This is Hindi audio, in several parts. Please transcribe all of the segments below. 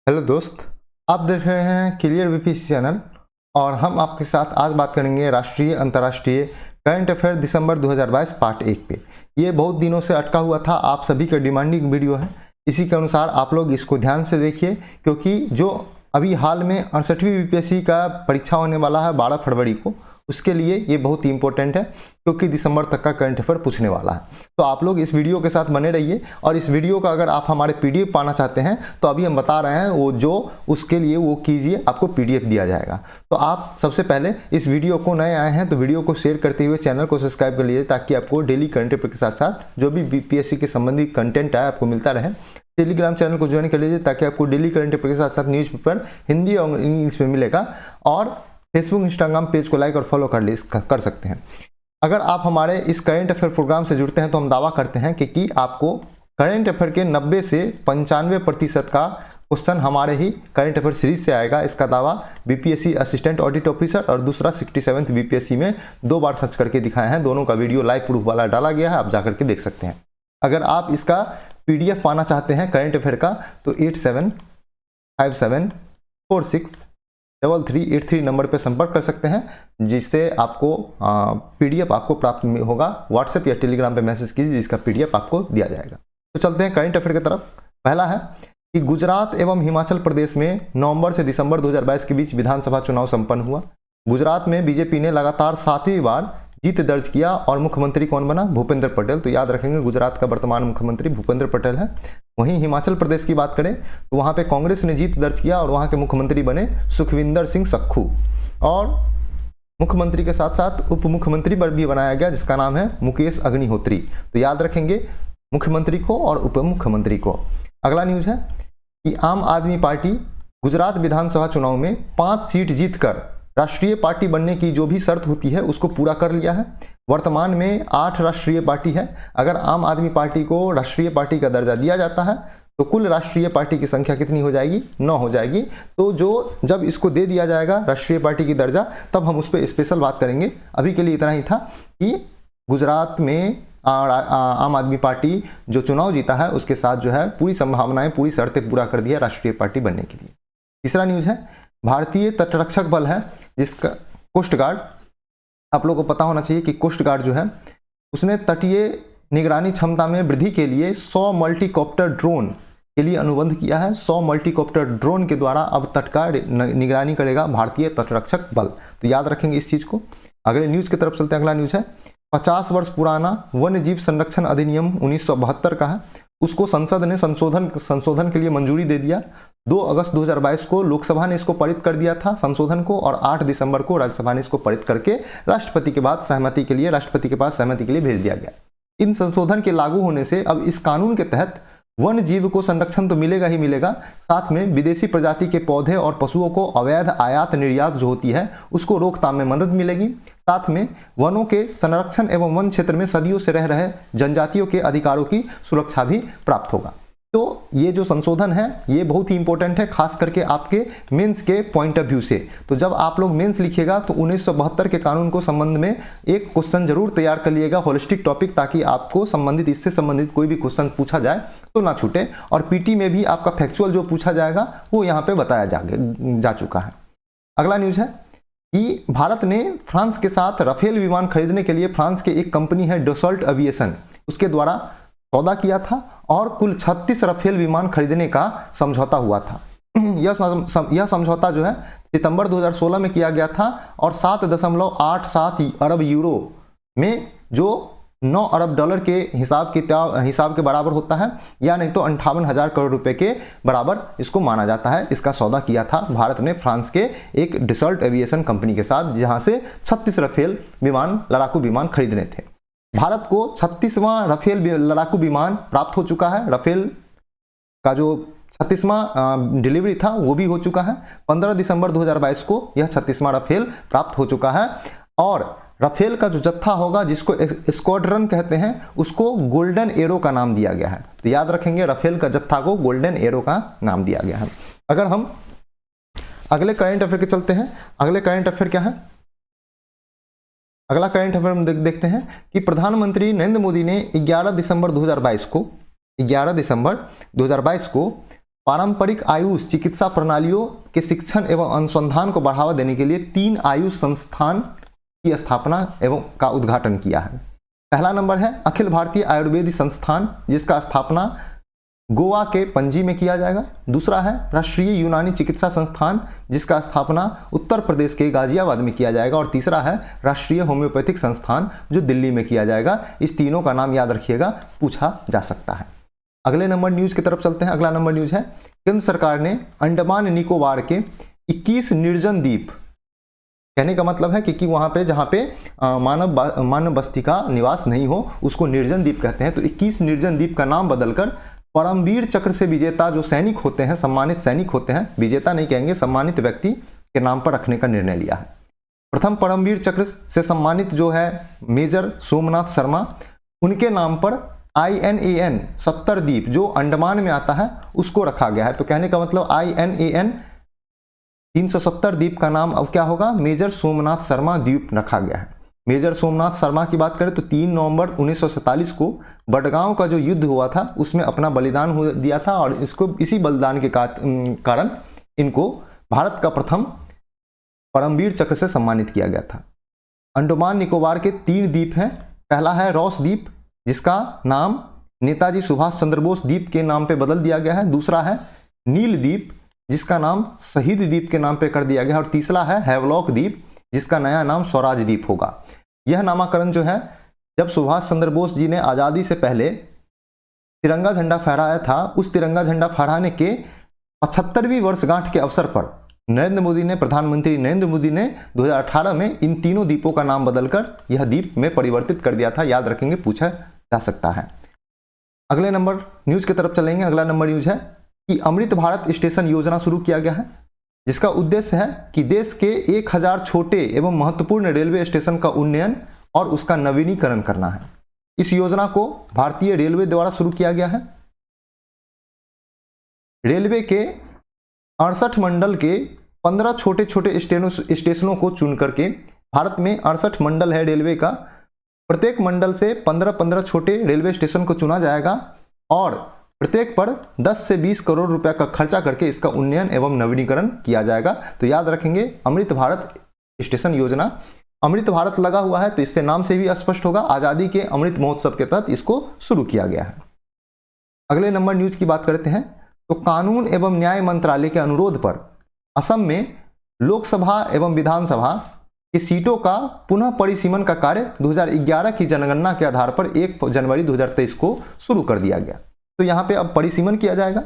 हेलो दोस्त, आप देख रहे हैं क्लियर बीपीसी चैनल और हम आपके साथ आज बात करेंगे राष्ट्रीय अंतर्राष्ट्रीय करंट अफेयर दिसंबर 2022 पार्ट 1 पे। ये बहुत दिनों से अटका हुआ था, आप सभी का डिमांडिंग वीडियो है। इसी के अनुसार आप लोग इसको ध्यान से देखिए, क्योंकि जो अभी हाल में 68वीं बीपीएससी का परीक्षा होने वाला है 12 फरवरी को, उसके लिए ये बहुत ही इंपॉर्टेंट है, क्योंकि दिसंबर तक का करंट अफेयर पूछने वाला है। तो आप लोग इस वीडियो के साथ बने रहिए। और इस वीडियो का अगर आप हमारे पीडीएफ पाना चाहते हैं तो अभी हम बता रहे हैं वो जो उसके लिए वो कीजिए, आपको पीडीएफ दिया जाएगा। तो आप सबसे पहले इस वीडियो को नए आए हैं तो वीडियो को शेयर करते हुए चैनल को सब्सक्राइब कर लीजिए, ताकि आपको डेली करंट अफेयर के साथ साथ जो भी बीपीएससी के संबंधित कंटेंट है आपको मिलता रहे। टेलीग्राम चैनल को ज्वाइन कर लीजिए, ताकि आपको डेली करंट अफेयर के साथ साथ न्यूज़पेपर हिंदी और इंग्लिश में मिलेगा। और फेसबुक इंस्टाग्राम पेज को लाइक और फॉलो कर सकते हैं। अगर आप हमारे इस करंट अफेयर प्रोग्राम से जुड़ते हैं तो हम दावा करते हैं कि आपको करंट अफेयर के 90 से 95% का क्वेश्चन हमारे ही करंट अफेयर सीरीज से आएगा। इसका दावा बीपीएससी असिस्टेंट ऑडिट ऑफिसर और दूसरा 67th बीपीएससी में 2 बार सर्च करके दिखाए हैं। दोनों का वीडियो लाइव प्रूफ वाला डाला गया है, आप जाकर के देख सकते हैं। अगर आप इसका पीडीएफ पाना चाहते हैं करंट अफेयर का तो 8757463383 नंबर पर संपर्क कर सकते हैं, जिससे आपको पीडीएफ आपको प्राप्त होगा। व्हाट्सएप या टेलीग्राम पे मैसेज कीजिए, जिसका पीडीएफ आपको दिया जाएगा। तो चलते हैं करंट अफेयर की तरफ। पहला है कि गुजरात एवं हिमाचल प्रदेश में नवंबर से दिसंबर 2022 के बीच विधानसभा चुनाव संपन्न हुआ। गुजरात में बीजेपी ने लगातार 7वीं बार जीत दर्ज किया और मुख्यमंत्री कौन बना? भूपेंद्र पटेल। तो याद रखेंगे गुजरात का वर्तमान मुख्यमंत्री भूपेंद्र पटेल है। वहीं हिमाचल प्रदेश की बात करें तो वहां पे कांग्रेस ने जीत दर्ज किया और वहां के मुख्यमंत्री बने सुखविंदर सिंह सुक्खू। और मुख्यमंत्री के साथ साथ उप मुख्यमंत्री पर भी बनाया गया, जिसका नाम है मुकेश अग्निहोत्री। तो याद रखेंगे मुख्यमंत्री को और उप मुख्यमंत्री को। अगला न्यूज है कि आम आदमी पार्टी गुजरात विधानसभा चुनाव में 5 सीट जीतकर राष्ट्रीय पार्टी बनने की जो भी शर्त होती है उसको पूरा कर लिया है। वर्तमान में 8 राष्ट्रीय पार्टी है। अगर आम आदमी पार्टी को राष्ट्रीय पार्टी का दर्जा दिया जाता है तो कुल राष्ट्रीय पार्टी की संख्या कितनी हो जाएगी? 9 हो जाएगी। तो जब इसको दे दिया जाएगा राष्ट्रीय पार्टी की दर्जा, तब हम उस पर स्पेशल बात करेंगे। अभी के लिए इतना ही था कि गुजरात में आम आदमी पार्टी जो चुनाव जीता है उसके साथ जो है पूरी संभावनाएं, पूरी शर्तें पूरा कर दी है राष्ट्रीय पार्टी बनने के लिए। तीसरा न्यूज है भारतीय तटरक्षक बल है, जिसका कोस्ट गार्ड, आप लोगों को पता होना चाहिए कि कोस्ट गार्ड जो है उसने तटीय निगरानी क्षमता में वृद्धि के लिए 100 मल्टीकॉप्टर ड्रोन के लिए अनुबंध किया है। 100 मल्टीकॉप्टर ड्रोन के द्वारा अब तट का निगरानी करेगा भारतीय तटरक्षक बल। तो याद रखेंगे इस चीज को। अगले न्यूज की तरफ चलते हैं। अगला न्यूज है 50 वर्ष पुराना वन्य जीव संरक्षण अधिनियम 1972 का है, उसको संसद ने संशोधन के लिए मंजूरी दे दिया। 2 अगस्त 2022 को लोकसभा ने इसको पारित कर दिया था संशोधन को, और 8 दिसंबर को राज्यसभा ने इसको पारित करके राष्ट्रपति के पास सहमति के लिए भेज दिया गया। इन संशोधन के लागू होने से अब इस कानून के तहत वन्य जीव को संरक्षण तो मिलेगा ही मिलेगा, साथ में विदेशी प्रजाति के पौधे और पशुओं को अवैध आयात निर्यात जो होती है उसको रोकथाम में मदद मिलेगी। साथ में वनों के संरक्षण एवं वन क्षेत्र में सदियों से रह रहे जनजातियों के अधिकारों की सुरक्षा भी प्राप्त होगा। तो ये जो संशोधन है ये बहुत ही इंपॉर्टेंट है, खास करके आपके मेंस के पॉइंट ऑफ व्यू से। तो जब आप लोग मेंस लिखिएगा तो 1972 के कानून को संबंध में एक क्वेश्चन जरूर तैयार कर लिएगा, होलिस्टिक टॉपिक, ताकि आपको इससे संबंधित कोई भी क्वेश्चन पूछा जाए तो ना छूटे। और पीटी में भी आपका फैक्चुअल जो पूछा जाएगा वो यहाँ पे बताया जा चुका है। अगला न्यूज है कि भारत ने फ्रांस के साथ राफेल विमान खरीदने के लिए फ्रांस के एक कंपनी है डसॉल्ट एविएशन, उसके द्वारा सौदा किया था और कुल 36 राफेल विमान खरीदने का समझौता हुआ था। यह समझौता जो है सितंबर 2016 में किया गया था और 7.87 अरब यूरो में, जो 9 अरब डॉलर के हिसाब के बराबर होता है, या नहीं तो 58,000 करोड़ रुपए के बराबर इसको माना जाता है। इसका सौदा किया था भारत ने फ्रांस के एक डसॉल्ट एविएशन कंपनी के साथ, जहां से 36 राफेल विमान, लड़ाकू विमान खरीदने थे। भारत को 36वां राफेल लड़ाकू विमान प्राप्त हो चुका है। राफेल का जो 36वां डिलीवरी था वो भी हो चुका है। 15 दिसंबर 2022 को यह 36वां राफेल प्राप्त हो चुका है। और राफेल का जो जत्था होगा, जिसको स्क्वाड्रन कहते हैं, उसको गोल्डन एरो का नाम दिया गया है। तो याद रखेंगे राफेल का जत्था को गोल्डन एरो का नाम दिया गया है। अगर हम अगले करंट अफेयर के चलते हैं, अगले करंट अफेयर क्या है? अगला करंट अफेयर हम देखते हैं कि प्रधानमंत्री नरेंद्र मोदी ने 11 दिसंबर 2022 को पारंपरिक आयुष चिकित्सा प्रणालियों के शिक्षण एवं अनुसंधान को बढ़ावा देने के लिए 3 आयुष संस्थान की स्थापना एवं का उद्घाटन किया है। पहला नंबर है अखिल भारतीय आयुर्वेद संस्थान, जिसका स्थापना गोवा के पणजी में किया जाएगा। दूसरा है राष्ट्रीय यूनानी चिकित्सा संस्थान, जिसका स्थापना उत्तर प्रदेश के गाजियाबाद में किया जाएगा। और तीसरा है राष्ट्रीय होम्योपैथिक संस्थान, जो दिल्ली में किया जाएगा। इस तीनों का नाम याद रखिएगा, पूछा जा सकता है। अगले नंबर न्यूज की तरफ चलते हैं। अगला नंबर न्यूज है केंद्र सरकार ने अंडमान निकोबार के 21 निर्जन द्वीप, कहने का मतलब है कि वहां पे जहां पे मानव बस्ती का निवास नहीं हो उसको निर्जन द्वीप कहते हैं। तो 21 निर्जन द्वीप का नाम बदलकर परमवीर चक्र से विजेता जो सैनिक होते हैं, सम्मानित सैनिक होते हैं, विजेता नहीं कहेंगे, सम्मानित व्यक्ति के नाम पर रखने का निर्णय लिया है। प्रथम परमवीर चक्र से सम्मानित जो है मेजर सोमनाथ शर्मा, उनके नाम पर INAN 70 द्वीप जो अंडमान में आता है उसको रखा गया है। तो कहने का मतलब INAN 370 द्वीप का नाम अब क्या होगा, मेजर सोमनाथ शर्मा द्वीप रखा गया है। मेजर सोमनाथ शर्मा की बात करें तो 3 नवंबर 1947 को बडगांव का जो युद्ध हुआ था उसमें अपना बलिदान दिया था और इसको इसी बलिदान के कारण इनको भारत का प्रथम परमवीर चक्र से सम्मानित किया गया था। अंडमान निकोबार के 3 द्वीप हैं। पहला है रॉस द्वीप, जिसका नाम नेताजी सुभाष चंद्र बोस द्वीप के नाम पे बदल दिया गया है। दूसरा है नील द्वीप, जिसका नाम शहीद द्वीप के नाम पे कर दिया गया है। और तीसरा है हैवलॉक द्वीप, जिसका नया नाम स्वराज द्वीप होगा। यह नामकरण जो है जब सुभाष चंद्र बोस जी ने आज़ादी से पहले तिरंगा झंडा फहराया था, उस तिरंगा झंडा फहराने के 75वीं वर्षगांठ के अवसर पर प्रधानमंत्री नरेंद्र मोदी ने 2018 में इन तीनों द्वीपों का नाम बदलकर यह द्वीप में परिवर्तित कर दिया था। याद रखेंगे, पूछा जा सकता है। अगले नंबर न्यूज की तरफ चलेंगे। अगला नंबर न्यूज है कि अमृत भारत स्टेशन योजना शुरू किया गया है, जिसका उद्देश्य है कि देश के 1000 छोटे एवं महत्वपूर्ण रेलवे स्टेशन का उन्नयन और उसका नवीनीकरण करना है। इस योजना को भारतीय रेलवे द्वारा शुरू किया गया है। रेलवे के 68 मंडल के 15 छोटे छोटे स्टेशनों को चुन करके, भारत में 68 मंडल है रेलवे का, प्रत्येक मंडल से 15-15 छोटे रेलवे स्टेशन को चुना जाएगा और प्रत्येक पर 10 से 20 करोड़ रुपया का खर्चा करके इसका उन्नयन एवं नवीनीकरण किया जाएगा। तो याद रखेंगे अमृत भारत स्टेशन योजना, अमृत भारत लगा हुआ है तो इससे नाम से भी स्पष्ट होगा, आज़ादी के अमृत महोत्सव के तहत इसको शुरू किया गया है। अगले नंबर न्यूज की बात करते हैं तो कानून एवं न्याय मंत्रालय के अनुरोध पर असम में लोकसभा एवं विधानसभा की सीटों का पुनः परिसीमन का कार्य 2011 की जनगणना के आधार पर 1 जनवरी 2023 को शुरू कर दिया गया। तो यहाँ पे अब परिसीमन किया जाएगा।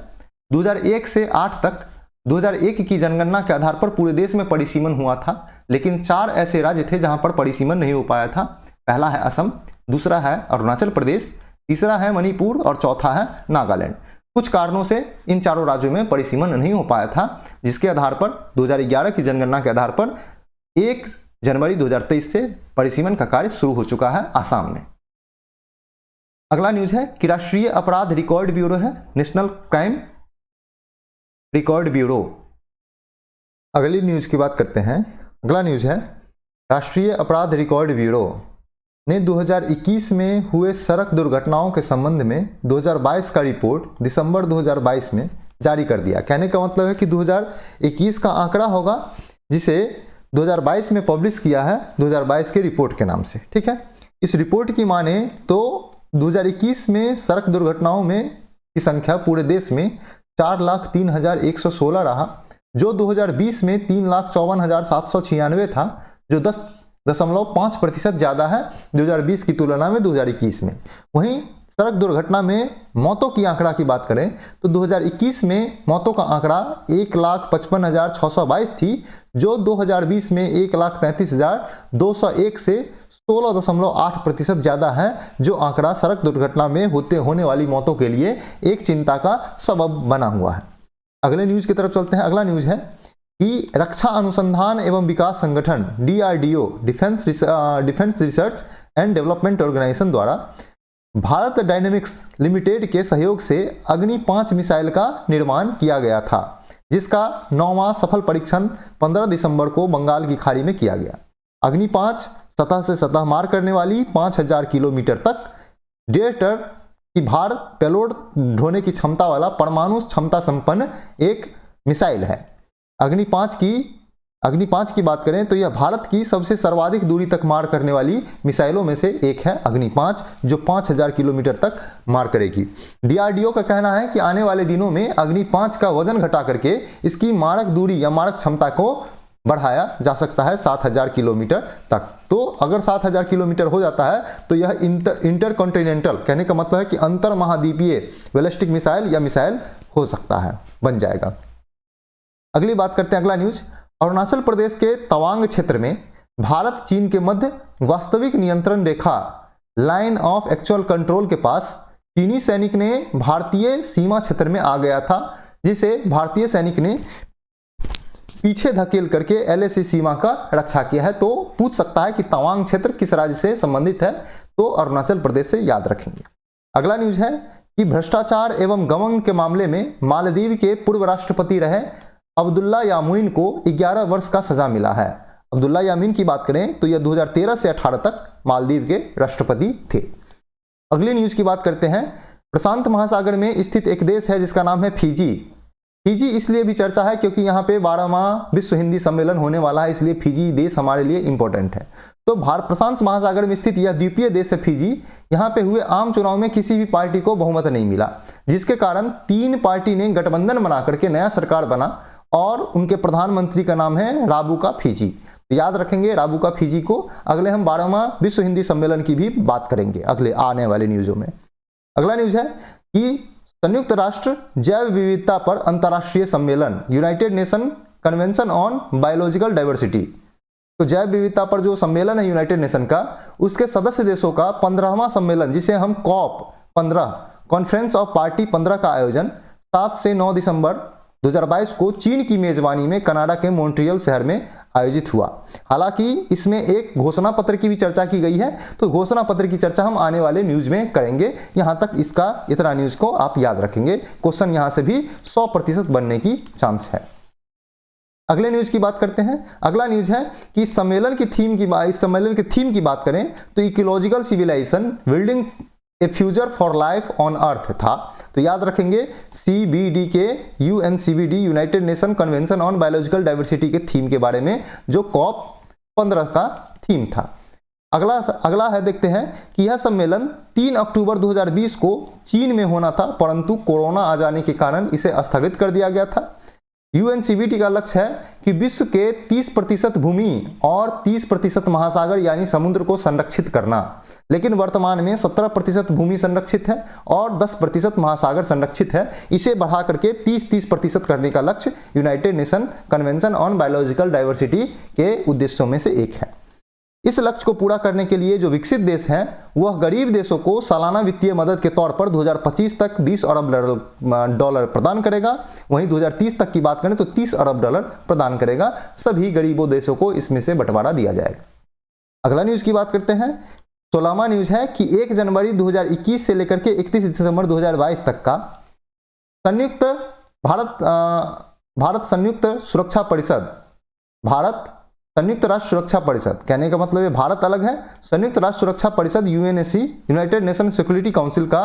2001 से 8 तक 2001 की जनगणना के आधार पर पूरे देश में परिसीमन हुआ था, लेकिन 4 ऐसे राज्य थे जहां पर परिसीमन नहीं हो पाया था। पहला है असम, दूसरा है अरुणाचल प्रदेश, तीसरा है मणिपुर और चौथा है नागालैंड। कुछ कारणों से इन चारों राज्यों में परिसीमन नहीं हो पाया था, जिसके आधार पर 2011 की जनगणना के आधार पर 1 जनवरी 2023 से परिसीमन का कार्य शुरू हो चुका है आसाम में। अगला न्यूज है कि राष्ट्रीय अपराध रिकॉर्ड ब्यूरो है, नेशनल क्राइम रिकॉर्ड ब्यूरो। अगली न्यूज की बात करते हैं। अगला न्यूज है राष्ट्रीय अपराध रिकॉर्ड ब्यूरो ने 2021 में हुए सड़क दुर्घटनाओं के संबंध में 2022 का रिपोर्ट दिसंबर 2022 में जारी कर दिया। कहने का मतलब है कि 2021 का आंकड़ा होगा जिसे 2022 में पब्लिश किया है 2022 के रिपोर्ट के नाम से। ठीक है, इस रिपोर्ट की माने तो 2021 में सड़क दुर्घटनाओं में की संख्या पूरे देश में 4,03,116 रहा, जो 2020 में 3,54,796 था, जो 10.5% ज़्यादा है 2020 की तुलना में 2021 में। वहीं सड़क दुर्घटना में मौतों की आंकड़ा की बात करें तो 2021 में मौतों का आंकड़ा 1,55,622 थी, जो 2020 में 1,33,201 से 16.8% ज़्यादा है, जो आंकड़ा सड़क दुर्घटना में होने वाली मौतों के लिए एक चिंता का सबब बना हुआ है। अगले न्यूज़ की तरफ चलते हैं। अगला न्यूज़ है कि रक्षा अनुसंधान एवं विकास संगठन DRDO defence research and development organisation द्वारा भारत डायनेमिक्स लिमिटेड के सहयोग से अग्नि 5 मिसाइल का निर्माण किया गया था, जिसका 9वां सफल परीक्षण 15 दिसंबर को बंगाल की खाड़ी में किया गया। अग्नि 5 सतह से सतह मार करने वाली 5000 किलोमीटर तक 1.5 टन कि भार पेलोड ढोने की क्षमता वाला परमाणु क्षमता संपन्न एक मिसाइल है। अग्नि 5 की बात करें तो यह भारत की सबसे सर्वाधिक दूरी तक मार करने वाली मिसाइलों में से एक है, अग्नि 5, जो 5000 किलोमीटर तक मार करेगी। डीआरडीओ का कहना है कि आने वाले दिनों में अग्नि 5 का वजन घटा करके इसकी मारक दूरी या मारक क्षमता को बढ़ाया जा सकता है 7000 किलोमीटर तक। तो अगर 7000 किलोमीटर हो जाता है तो यह इंटरकॉन्टिनेंटल, कहने का मतलब है कि अंतर महाद्वीपीय बैलिस्टिक मिसाइल या मिसाइल हो सकता है, बन जाएगा। अगली बात करते हैं, अगला न्यूज। अरुणाचल प्रदेश के तवांग क्षेत्र में भारत चीन के मध्य वास्तविक नियंत्रण रेखा लाइन ऑफ एक्चुअल कंट्रोल के पास चीनी सैनिक ने भारतीय सीमा क्षेत्र में आ गया था, जिसे भारतीय सैनिक ने पीछे धकेल करके एलएसी सीमा का रक्षा किया है। तो पूछ सकता है कि तवांग क्षेत्र किस राज्य से संबंधित है, तो अरुणाचल प्रदेश से याद रखेंगे। अगला न्यूज है कि भ्रष्टाचार एवं गबन के मामले में मालदीव के पूर्व राष्ट्रपति रहे अब्दुल्ला यामीन को 11 वर्ष का सजा मिला है। अब्दुल्ला यामीन की बात करें तो यह 2013 से 18 तक मालदीव के राष्ट्रपति थे। अगली न्यूज की बात करते हैं। प्रशांत महासागर में स्थित एक देश है जिसका नाम है फिजी। फिजी इसलिए भी चर्चा है क्योंकि यहाँ पे 12वां विश्व हिंदी सम्मेलन होने वाला है, इसलिए फिजी देश हमारे लिए इंपॉर्टेंट है। तो भारत प्रशांत महासागर में स्थित यह द्वीपीय देश है फिजी। यहाँ पे हुए आम चुनाव में किसी भी पार्टी को बहुमत नहीं मिला, जिसके कारण 3 पार्टी ने गठबंधन बना करके नया सरकार बना और उनके प्रधानमंत्री का नाम है राबुका फिजी। तो याद रखेंगे राबुका फिजी को। अगले हम 12वां विश्व हिंदी सम्मेलन की भी बात करेंगे अगले आने वाले न्यूज़ों में। अगला न्यूज है कि संयुक्त राष्ट्र जैव विविधता पर अंतर्राष्ट्रीय सम्मेलन United Nation convention on biological diversity, तो जैव विविधता पर जो सम्मेलन है यूनाइटेड नेशन का, उसके सदस्य देशों का 15वां सम्मेलन, जिसे हम कॉप 15 कॉन्फ्रेंस ऑफ पार्टी 15 का आयोजन 7 से 9 दिसंबर 2022 को चीन की मेजबानी में कनाडा के मॉन्ट्रियल शहर में आयोजित हुआ। हालांकि इसमें एक घोषणा पत्र की भी चर्चा की गई है, तो घोषणा पत्र की चर्चा हम आने वाले न्यूज में करेंगे। यहां तक इसका इतना न्यूज को आप याद रखेंगे, क्वेश्चन यहां से भी 100% बनने की चांस है। अगले न्यूज की बात करते हैं। अगला न्यूज है कि इस सम्मेलन की थीम की बात करें तो ecological civilisation building a future for life on earth था। तो याद रखेंगे CBD के UNCBD United Nation convention on biological diversity के थीम के बारे में, जो COP 15 का थीम था। अगला है, देखते हैं कि यह सम्मेलन 3 अक्टूबर 2020 को चीन में होना था, परंतु कोरोना आ जाने के कारण इसे स्थगित कर दिया गया था। UNCBD का लक्ष्य है कि विश्व के 30% भूमि और 30% महासागर यानी समुद्र को संरक्षित करना, लेकिन वर्तमान में 17% भूमि संरक्षित है और 10% महासागर संरक्षित है। इसे बढ़ा करके 30% करने का लक्ष्य United Nation convention on biological diversity के उद्देश्यों में से एक है। इस लक्ष्य को पूरा करने के लिए जो विकसित देश हैं वह गरीब देशों को सालाना वित्तीय मदद के तौर पर 2025 तक 20 अरब डॉलर प्रदान करेगा। वहीं 2030 तक की बात करें तो 30 अरब डॉलर प्रदान करेगा। सभी गरीबों देशों को इसमें से बंटवारा दिया जाएगा। अगला न्यूज की बात करते हैं। 16वां न्यूज है कि 1 जनवरी 2021 से लेकर के 31 दिसंबर 2022 तक का भारत संयुक्त राष्ट्र सुरक्षा परिषद, कहने का मतलब है भारत अलग है, संयुक्त राष्ट्र सुरक्षा परिषद UNSC United nation security council का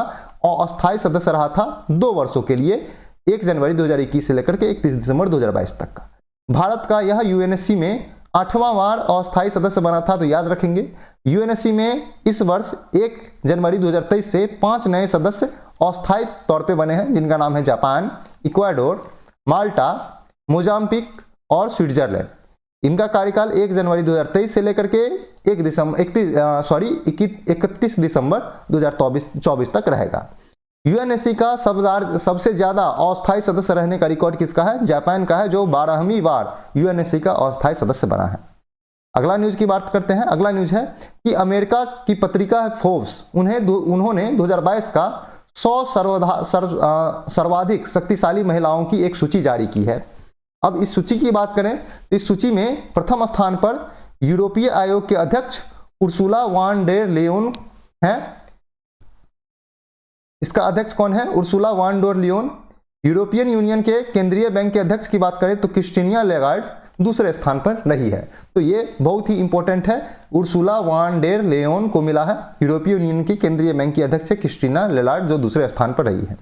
अस्थायी सदस्य रहा था 2 वर्षों के लिए, 1 जनवरी 2021 से लेकर के 31 दिसंबर 2022 तक का। भारत का यह UNSC में 8वां बार अस्थायी सदस्य बना था। तो याद रखेंगे UNSC में इस वर्ष 1 जनवरी 2023 से 5 नए सदस्य अस्थायी तौर पे बने हैं, जिनका नाम है जापान, इक्वाडोर, माल्टा, मोजाम्बिक और स्विट्जरलैंड। इनका कार्यकाल 1 जनवरी 2023 से लेकर के 31 दिसंबर 2024 तक रहेगा। UNSC का सबसे ज्यादा अस्थायी सदस्य रहने का रिकॉर्ड किसका है? जापान का है, जो 12वीं बार UNSC का अस्थायी सदस्य बना है। अगला न्यूज की बात करते हैं। अगला न्यूज है कि अमेरिका की पत्रिका है फोर्ब्स, उन्होंने 2022 का 100 सर्वाधिक शक्तिशाली महिलाओं की एक सूची जारी की है। अब इस सूची की बात करें तो इस सूची में प्रथम स्थान पर यूरोपीय आयोग के अध्यक्ष उर्सुला वान डेर लियोन है। इसका अध्यक्ष कौन है? Ursula van der Leone. European union के केंद्रीय बैंक के अध्यक्ष की बात करें तो क्रिस्टीना लेगार्ड। दूसरे स्थान पर रही है। तो ये बहुत ही इंपॉर्टेंट है। उर्सुला वान डेर लेयन को मिला है यूरोपीय यूनियन की केंद्रीय बैंक की अध्यक्ष क्रिस्टीना लेगार्ड, जो दूसरे स्थान पर रही है।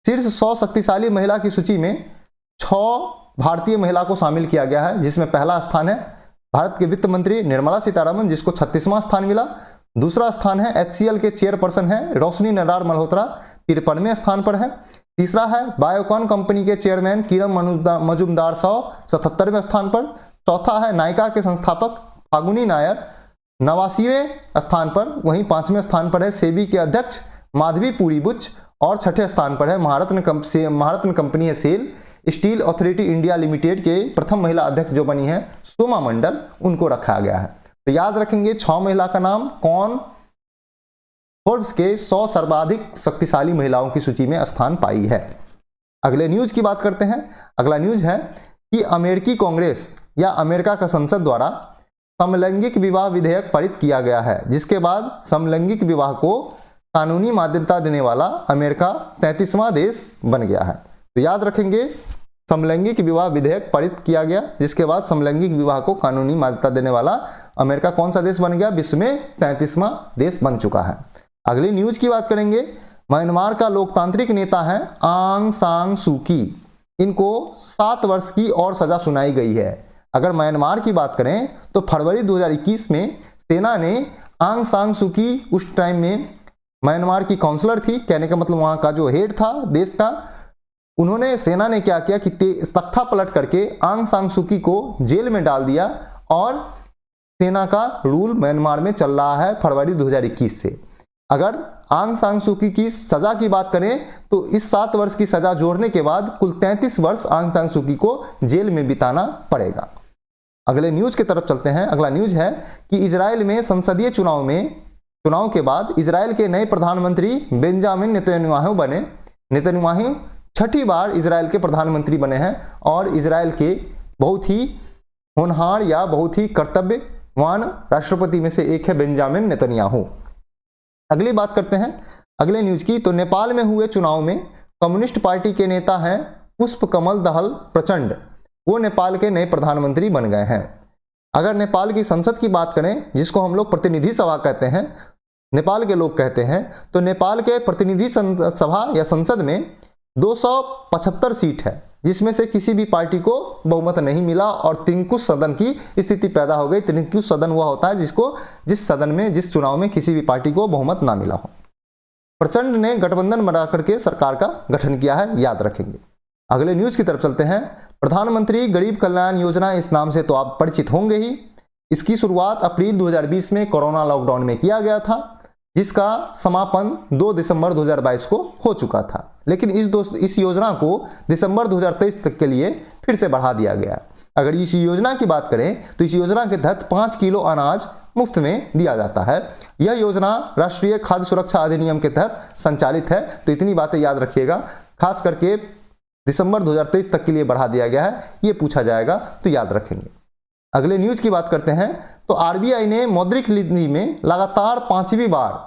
शीर्ष 100 शक्तिशाली महिला की सूची में 6 भारतीय महिला को शामिल किया गया है, जिसमें पहला स्थान है भारत के वित्त मंत्री निर्मला सीतारमण, जिसको 36वां स्थान मिला। दूसरा स्थान है HCL के चेयरपर्सन है रोशनी नडार मल्होत्रा, 53वें स्थान पर है। तीसरा है बायोकॉन कंपनी के चेयरमैन किरण मजूमदार 77वें स्थान पर। चौथा है नायका के संस्थापक फागुनी नायर, 89वें स्थान पर। वहीं 5वें स्थान पर है सेबी के अध्यक्ष माधवी पुरी बुच, और 6ठे स्थान पर है महारत्न कंपनी है SAIL steel authority India limited के प्रथम महिला अध्यक्ष जो बनी है सोमा मंडल, उनको रखा गया है। तो याद रखेंगे 6 महिला का नाम कौन फोर्ब्स के 100 सर्वाधिक शक्तिशाली महिलाओं की सूची में स्थान पाई है। अगले न्यूज की बात करते हैं। अगला न्यूज है कि अमेरिकी कांग्रेस या अमेरिका का संसद द्वारा समलैंगिक विवाह विधेयक पारित किया गया है, जिसके बाद समलैंगिक विवाह को कानूनी मान्यता देने वाला अमेरिका 33वां देश बन गया है। तो याद रखेंगे समलैंगिक विवाह विधेयक पारित किया गया, जिसके बाद समलैंगिक विवाह को कानूनी मान्यता देने वाला अमेरिका कौन सा देश बन गया? विश्व में 33वां देश बन चुका है। अगली न्यूज की बात करेंगे। म्यांमार का लोकतांत्रिक नेता है आंग सान सू की, इनको 7 वर्ष की और सजा सुनाई गई है। अगर म्यांमार की बात करें तो फरवरी 2021 में सेना ने आंग सान सू की, उस टाइम में म्यांमार की काउंसलर थी, कहने का मतलब वहां का जो हेड था देश का, उन्होंने सेना ने क्या किया कि तख्ता पलट करके आंग सान सू की को जेल में डाल दिया, और सेना का रूल म्यांमार में चल रहा है फरवरी 2021 से। अगर आंग सान सू की सजा की बात करें तो इस 7 वर्ष की सजा जोड़ने के बाद कुल 33 वर्ष आंग सान सू की को जेल में बिताना पड़ेगा। अगले न्यूज की तरफ चलते हैं। अगला न्यूज है कि इजराइल में संसदीय चुनाव के बाद इजराइल के नए प्रधानमंत्री बेंजामिन नेतन्याहू बने। नेतन्याहू 6ठी बार इजराइल के प्रधानमंत्री बने हैं, और इजराइल के बहुत ही होनहार या बहुत ही कर्तव्यवान राष्ट्रपति में से एक है बेंजामिन नेतन्याहू। अगली बात करते हैं अगले न्यूज की। तो नेपाल में हुए चुनाव में कम्युनिस्ट पार्टी के नेता हैं पुष्प कमल दहल प्रचंड, वो नेपाल के नए प्रधानमंत्री बन गए हैं। अगर नेपाल की संसद की बात करें, जिसको हम लोग प्रतिनिधि सभा कहते हैं, नेपाल के लोग कहते हैं, तो नेपाल के प्रतिनिधि सभा या संसद में 275 सीट है, जिसमें से किसी भी पार्टी को बहुमत नहीं मिला और त्रिंकुश सदन की स्थिति पैदा हो गई। त्रिंकुश सदन हुआ होता है जिस चुनाव में किसी भी पार्टी को बहुमत ना मिला हो। प्रचंड ने गठबंधन बना करके सरकार का गठन किया है, याद रखेंगे। अगले न्यूज की तरफ चलते हैं। प्रधानमंत्री गरीब कल्याण योजना, इस नाम से तो आप परिचित होंगे ही। इसकी शुरुआत अप्रैल 2020 में कोरोना लॉकडाउन में किया गया था, जिसका समापन 2 दिसंबर 2022 को हो चुका था। लेकिन इस योजना को दिसंबर 2023 तक के लिए फिर से बढ़ा दिया गया। अगर इस योजना की बात करें तो इस योजना के तहत 5 किलो अनाज मुफ्त में दिया जाता है। यह योजना राष्ट्रीय खाद्य सुरक्षा अधिनियम के तहत संचालित है। तो इतनी बातें याद रखिएगा, खास करके दिसंबर 2023 तक के लिए बढ़ा दिया गया है, ये पूछा जाएगा तो याद रखेंगे। अगले न्यूज की बात करते हैं। तो आरबीआई ने मौद्रिक नीति में लगातार 5वीं बार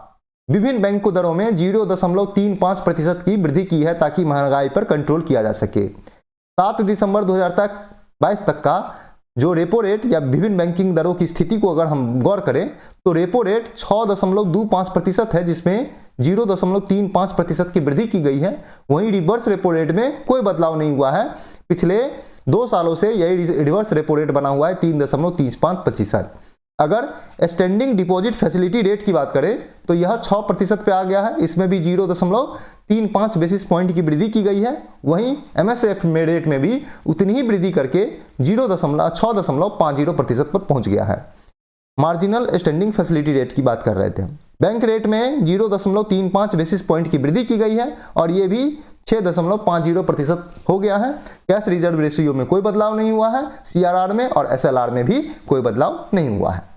विभिन्न बैंकों दरों में 0.35% की वृद्धि की है, ताकि महंगाई पर कंट्रोल किया जा सके। 7 दिसंबर 2022 तक का जो रेपो रेट या विभिन्न बैंकिंग दरों की स्थिति को अगर हम गौर करें तो रेपो रेट 6.25% है, जिसमें 0.35% की वृद्धि की गई है। वहीं रिवर्स रेपो रेट में कोई बदलाव नहीं हुआ है। पिछले 2 सालों से यही रिवर्स रेपो रेट बना हुआ है 3.35%। अगर स्टैंडिंग डिपॉजिट फैसिलिटी रेट की बात करें तो यह 6% पे आ गया है, इसमें भी 0.35 बेसिस पॉइंट की वृद्धि की गई है। वहीं एमएसएफ में रेट में भी उतनी ही वृद्धि करके 6.50% पर पहुंच गया है। मार्जिनल स्टैंडिंग फैसिलिटी रेट की बात कर रहे थे। बैंक रेट में 0.35 बेसिस पॉइंट की वृद्धि की गई है, और ये भी 6.50% हो गया है। कैश रिजर्व रेशियो में कोई बदलाव नहीं हुआ है। सीआरआर में और एसएलआर में भी कोई बदलाव नहीं हुआ है।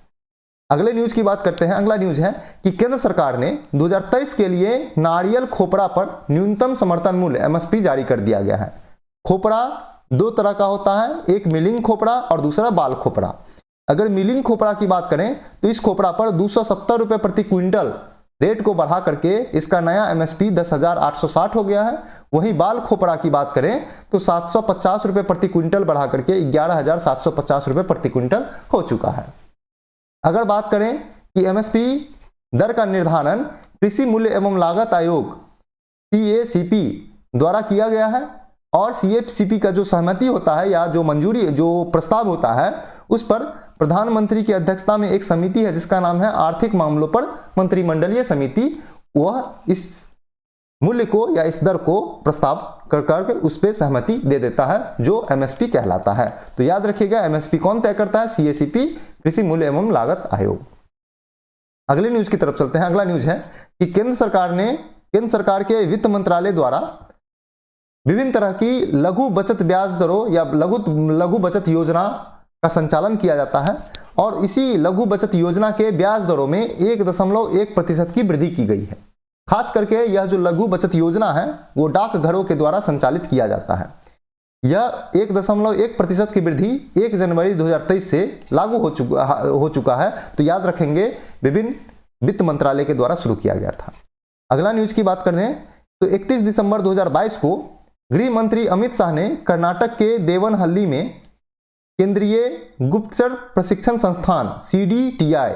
अगले न्यूज की बात करते हैं। अगला न्यूज है कि केंद्र सरकार ने 2023 के लिए नारियल खोपड़ा पर न्यूनतम समर्थन मूल्य एमएसपी जारी कर दिया गया है। खोपड़ा 2 तरह का होता है, एक मिलिंग खोपड़ा और दूसरा बाल खोपड़ा। अगर मिलिंग खोपड़ा की बात करें तो इस खोपड़ा पर 270 रुपए प्रति क्विंटल रेट को बढ़ा करके इसका नया एमएसपी 10,860 हो गया है। वहीं बाल खोपड़ा की बात करें तो 750 रुपये प्रति क्विंटल बढ़ा करके 11,750 रुपये प्रति क्विंटल हो चुका है। अगर बात करें कि एमएसपी दर का निर्धारण कृषि मूल्य एवं लागत आयोग CACP द्वारा किया गया है और CACP का जो सहमति होता है या जो मंजूरी जो प्रस्ताव होता है उस पर प्रधानमंत्री की अध्यक्षता में एक समिति है जिसका नाम है आर्थिक मामलों पर मंत्रिमंडलीय समिति। वह इस मूल्य को या इस दर को प्रस्ताव कर उस पर सहमति दे देता है जो एमएसपी कहलाता है। तो याद रखिएगा एमएसपी कौन तय करता है? CACP, कृषि मूल्य एवं लागत आयोग। अगले न्यूज की तरफ चलते हैं। अगला न्यूज है कि केंद्र सरकार के वित्त मंत्रालय द्वारा विभिन्न तरह की लघु बचत ब्याज दरों या लघु बचत योजना का संचालन किया जाता है और इसी लघु बचत योजना के ब्याज दरों में 1.1% की वृद्धि की गई है। खास करके यह जो लघु बचत योजना है वो डाकघरों के द्वारा संचालित किया जाता है। यह 1.1% की वृद्धि 1 जनवरी 2023 से लागू हो चुका है। तो याद रखेंगे विभिन्न वित्त मंत्रालय के द्वारा शुरू किया गया था। अगला न्यूज की बात करें तो 31 दिसंबर 2022 को गृह मंत्री अमित शाह ने कर्नाटक के देवनहल्ली में केंद्रीय गुप्तचर प्रशिक्षण संस्थान CDTI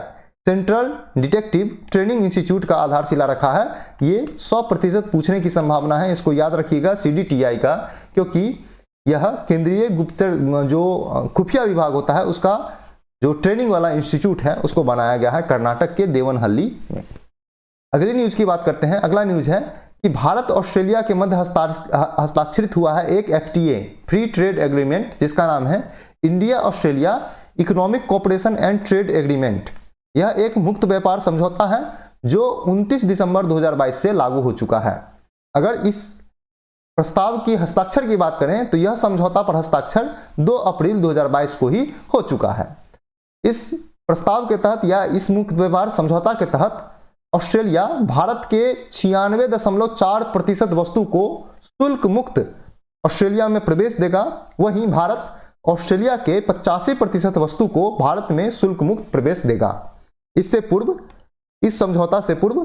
central detective training institute का आधारशिला रखा है। ये 100% पूछने की संभावना है, इसको याद रखिएगा CDTI का, क्योंकि यह केंद्रीय गुप्तचर जो खुफिया विभाग होता है उसका जो ट्रेनिंग वाला इंस्टीट्यूट है उसको बनाया गया है कर्नाटक के देवनहल्ली में। अगली न्यूज की बात करते हैं। अगला न्यूज है कि भारत ऑस्ट्रेलिया के मध्य हस्ताक्षरित हुआ है एक FTA फ्री ट्रेड एग्रीमेंट जिसका नाम है India Australia economic cooperation and trade agreement. यह एक मुक्त व्यापार समझौता है जो 29 दिसंबर 2022 से लागू हो चुका है। अगर इस प्रस्ताव की हस्ताक्षर की बात करें तो यह समझौता पर हस्ताक्षर 2 अप्रैल 2022 को ही हो चुका है। इस प्रस्ताव के तहत या इस मुक्त व्यापार समझौता के तहत ऑस्ट्रेलिया भारत के 96.4% वस्तु को शुल्क मुक्त ऑस्ट्रेलिया में प्रवेश देगा, वहीं भारत ऑस्ट्रेलिया के 85% वस्तु को भारत में शुल्क मुक्त प्रवेश देगा। इससे पूर्व इस समझौता से पूर्व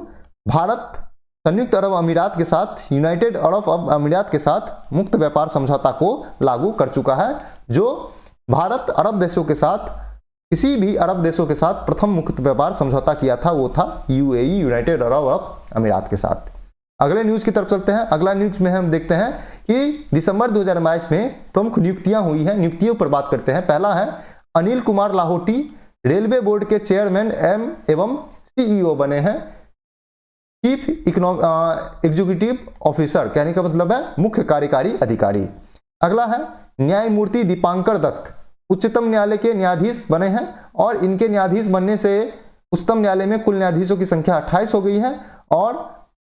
भारत संयुक्त अरब अमीरात के साथ यूनाइटेड अरब अमीरात के साथ मुक्त व्यापार समझौता को लागू कर चुका है। जो भारत अरब देशों के साथ किसी भी अरब देशों के साथ प्रथम मुक्त व्यापार समझौता किया था वो था UAE यूनाइटेड अरब अमीरात के साथ। अगले न्यूज की तरफ चलते हैं। अगला न्यूज में हम देखते हैं कि दिसंबर 2022 में प्रमुख नियुक्तियां हुई हैं। नियुक्तियों पर बात करते हैं। पहला है अनिल कुमार लाहोटी रेलवे बोर्ड के चेयरमैन एवं CEO बने हैं चीफ एग्जीक्यूटिव ऑफिसर, कहने का मतलब है मुख्य कार्यकारी अधिकारी। अगला है न्यायमूर्ति दीपांकर दत्त उच्चतम न्यायालय के न्यायाधीश बने हैं और इनके न्यायाधीश बनने से उच्चतम न्यायालय में कुल न्यायाधीशों की संख्या 28 हो गई है और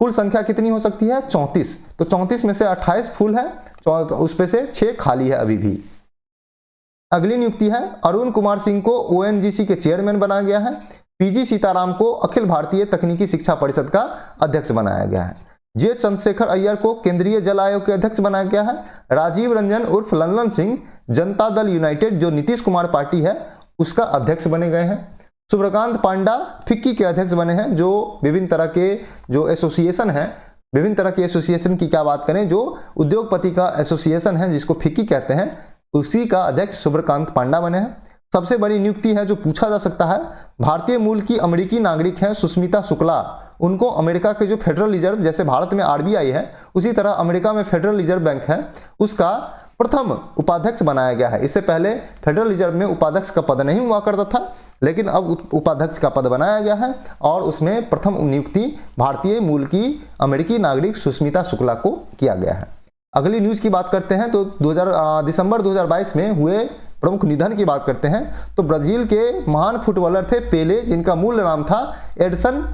कुल संख्या कितनी हो सकती है? 34। तो 34 में से 28 फुल है, उस पे से 6 खाली है अभी भी। अगली नियुक्ति है अरुण कुमार सिंह को ONGC के चेयरमैन बनाया गया है। PG सीताराम को अखिल भारतीय तकनीकी शिक्षा परिषद का अध्यक्ष बनाया गया है। J चंद्रशेखर अय्यर को केंद्रीय जल आयोग के अध्यक्ष बनाया गया है। राजीव रंजन उर्फ लल्लन सिंह जनता दल यूनाइटेड जो नीतीश कुमार पार्टी है उसका अध्यक्ष बने गए हैं। सुब्रकांत पांडा फिक्की के अध्यक्ष बने हैं जो विभिन्न तरह के जो एसोसिएशन है, विभिन्न तरह के एसोसिएशन की क्या बात करें, जो उद्योगपति का एसोसिएशन है जिसको फिक्की कहते हैं, उसी का अध्यक्ष सुब्रकांत पांडा बने हैं। सबसे बड़ी नियुक्ति है जो पूछा जा सकता है, भारतीय मूल की अमेरिकी नागरिक हैं सुष्मिता शुक्ला। उनको अमेरिका के जो फेडरल रिजर्व, जैसे भारत में RBI है उसी तरह अमेरिका में फेडरल रिजर्व बैंक है, उसका प्रथम उपाध्यक्ष बनाया गया है। इससे पहले फेडरल रिजर्व में उपाध्यक्ष का पद नहीं हुआ करता था, लेकिन अब उपाध्यक्ष का पद बनाया गया है और उसमें प्रथम नियुक्ति भारतीय मूल की अमेरिकी नागरिक सुष्मिता शुक्ला को किया गया है। अगली न्यूज की बात करते हैं तो दिसंबर 2022 में हुए प्रमुख निधन की बात करते हैं। तो ब्राजील के महान फुटबॉलर थे पेले, जिनका मूल नाम था एडसन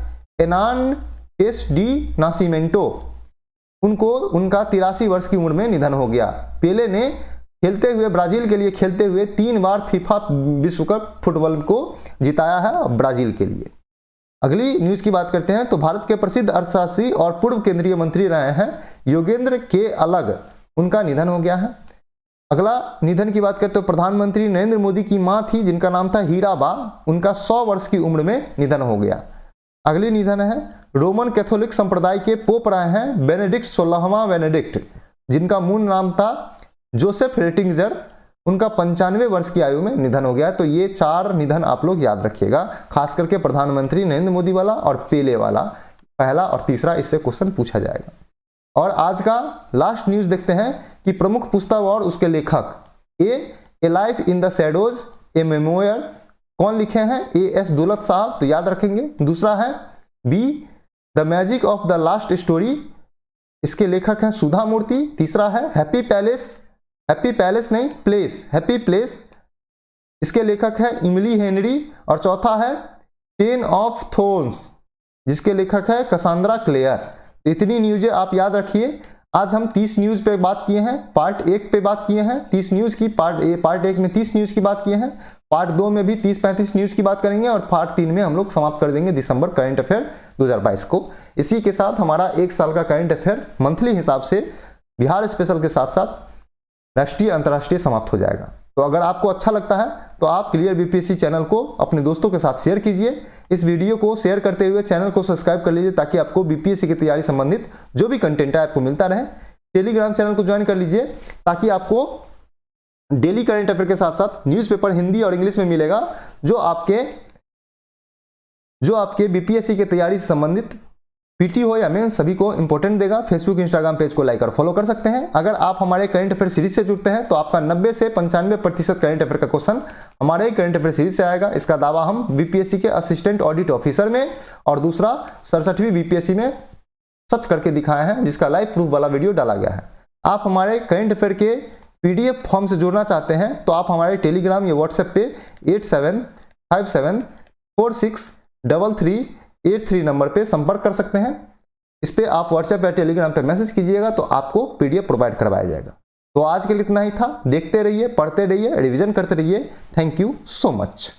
एनानटेस डी नासिमेंटो। उनका 83 वर्ष की उम्र में निधन हो गया। पेले ने ब्राजील के लिए खेलते हुए 3 बार फीफा विश्व कप फुटबॉल को जिताया है ब्राजील के लिए। अगली न्यूज की बात करते हैं तो भारत के प्रसिद्ध अर्थशास्त्री और पूर्व केंद्रीय मंत्री रहे हैं योगेंद्र के अलग, उनका निधन हो गया है। अगला निधन की बात करते हो प्रधानमंत्री नरेंद्र मोदी की मां थी जिनका नाम था हीराबा, उनका 100 वर्ष की उम्र में निधन हो गया। अगली निधन है रोमन कैथोलिक संप्रदाय के पोप रहे हैं बेनेडिक्ट 16वां बेनेडिक्ट, जिनका मूल नाम था जोसेफ रेटिंगर। उनका 95 वर्ष की आयु में निधन हो गया। तो ये 4 निधन आप लोग याद रखिएगा, खास करके प्रधानमंत्री नरेंद्र मोदी वाला और पेले वाला, पहला और तीसरा इससे क्वेश्चन पूछा जाएगा। और आज का लास्ट न्यूज देखते हैं कि प्रमुख पुस्तक और उसके लेखक ए life in the shadows A memoir कौन लिखे हैं? एस दौलत साहब, तो याद रखेंगे। दूसरा है be the magic of the last story, इसके लेखक हैं सुधा मूर्ति। तीसरा है हैप्पी पैलेस नहीं प्लेस, हैप्पी प्लेस, इसके लेखक है इमली हेनरी। और चौथा है टेन ऑफ थोर्न्स, जिसके लेखक है कसांद्रा क्लेयर। इतनी न्यूज़ें आप याद रखिए। आज हम 30 न्यूज़ पे बात किए हैं, पार्ट 1 पे बात किए हैं 30 न्यूज़ की, पार्ट 1 में 30 न्यूज़ की बात किए हैं, पार्ट 2 में भी 30-35 न्यूज़ की बात करेंगे और पार्ट 3 में हम लोग समाप्त कर देंगे दिसंबर करंट अफेयर 2022 को। इसी के साथ हमारा 1 साल का करंट अफेयर मंथली हिसाब से बिहार स्पेशल के साथ साथ राष्ट्रीय अंतर्राष्ट्रीय समाप्त हो जाएगा। तो अगर आपको अच्छा लगता है तो आप क्लियर बीपीएससी चैनल को अपने दोस्तों के साथ शेयर कीजिए। इस वीडियो को शेयर करते हुए चैनल को सब्सक्राइब कर लीजिए ताकि आपको बीपीएससी की तैयारी संबंधित जो भी कंटेंट है आपको मिलता रहे। टेलीग्राम चैनल को ज्वाइन कर लीजिए ताकि आपको डेली करंट अफेयर के साथ साथ न्यूज़पेपर हिंदी और इंग्लिश में मिलेगा जो आपके बीपीएससी की तैयारी से संबंधित पीटी हो या मेन सभी को इंपॉर्टेंट देगा। फेसबुक इंस्टाग्राम पेज को लाइक और फॉलो कर सकते हैं। अगर आप हमारे करंट अफेयर सीरीज से जुड़ते हैं तो आपका 90 से 95% करंट अफेयर का क्वेश्चन हमारे करंट अफेयर सीरीज से आएगा। इसका दावा हम बीपीएससी के असिस्टेंट ऑडिट ऑफिसर में और दूसरा 67वीं बीपीएससी में सच करके दिखाए हैं, जिसका लाइव प्रूफ वाला वीडियो डाला गया है। आप हमारे करंट अफेयर के पीडीएफ फॉर्म से जुड़ना चाहते हैं तो आप हमारे टेलीग्राम या व्हाट्सएप पे 8757463383 नंबर पे संपर्क कर सकते हैं। इस पे आप व्हाट्सएप या टेलीग्राम पे मैसेज कीजिएगा तो आपको पीडीएफ प्रोवाइड करवाया जाएगा। तो आज के लिए इतना ही था। देखते रहिए, पढ़ते रहिए, रिवीजन करते रहिए। Thank you so much.